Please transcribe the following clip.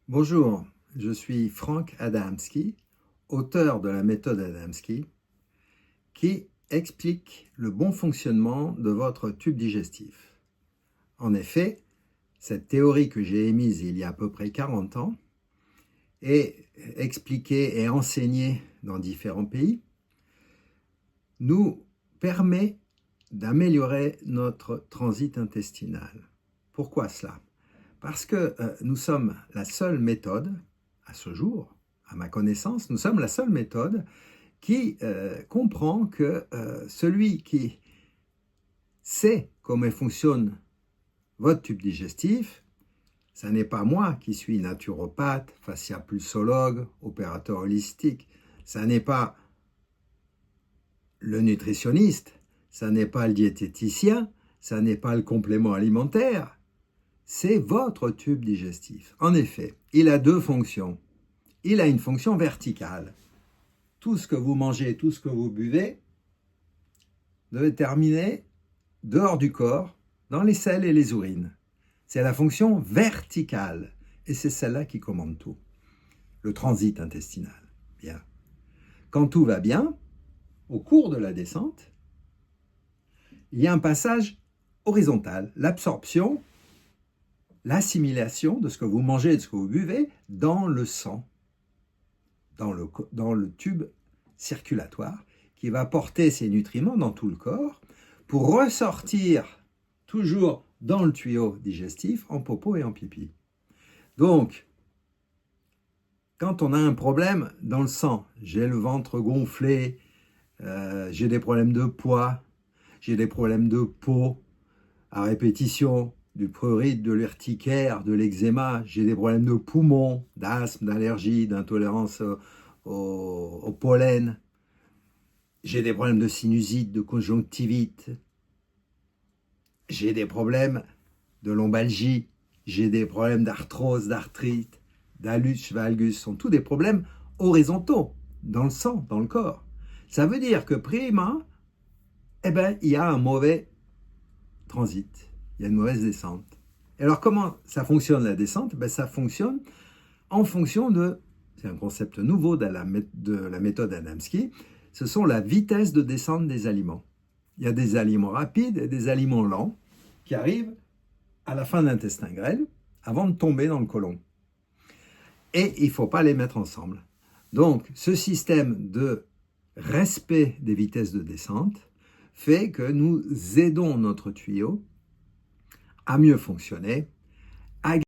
Bonjour, je suis Frank Adamski, auteur de la méthode Adamski, qui explique le bon fonctionnement de votre tube digestif. En effet, cette théorie que j'ai émise il y a à peu près 40 ans et expliquée et enseignée dans différents pays, nous permet d'améliorer notre transit intestinal. Pourquoi cela ? Parce que nous sommes la seule méthode, à ce jour, à ma connaissance, nous sommes la seule méthode qui comprend que celui qui sait comment fonctionne votre tube digestif, ce n'est pas moi qui suis naturopathe, fasciapulsologue, opérateur holistique, ce n'est pas le nutritionniste, ce n'est pas le diététicien, ce n'est pas le complément alimentaire, c'est votre tube digestif. En effet, il a deux fonctions. Il a une fonction verticale. Tout ce que vous mangez, tout ce que vous buvez, devait terminer dehors du corps, dans les selles et les urines. C'est la fonction verticale. Et c'est celle-là qui commande tout. Le transit intestinal. Bien. Quand tout va bien, au cours de la descente, il y a un passage horizontal. L'absorption, l'assimilation de ce que vous mangez et de ce que vous buvez dans le sang, dans le tube circulatoire, qui va porter ces nutriments dans tout le corps pour ressortir toujours dans le tuyau digestif en popo et en pipi. Donc, quand on a un problème dans le sang, j'ai le ventre gonflé, j'ai des problèmes de poids, j'ai des problèmes de peau à répétition, du prurite, de l'urticaire, de l'eczéma, j'ai des problèmes de poumons, d'asthme, d'allergie, d'intolérance au pollen, j'ai des problèmes de sinusite, de conjonctivite, j'ai des problèmes de lombalgie, j'ai des problèmes d'arthrose, d'arthrite, d'hallux valgus, sont tous des problèmes horizontaux dans le sang, dans le corps. Ça veut dire que prima, il y a un mauvais transit, il y a une mauvaise descente. Et alors comment ça fonctionne la descente ? Ça fonctionne en fonction de, c'est un concept nouveau de la méthode Adamski, ce sont la vitesse de descente des aliments. Il y a des aliments rapides et des aliments lents qui arrivent à la fin de l'intestin grêle avant de tomber dans le côlon. Et il ne faut pas les mettre ensemble. Donc, ce système de respect des vitesses de descente fait que nous aidons notre tuyau à mieux fonctionner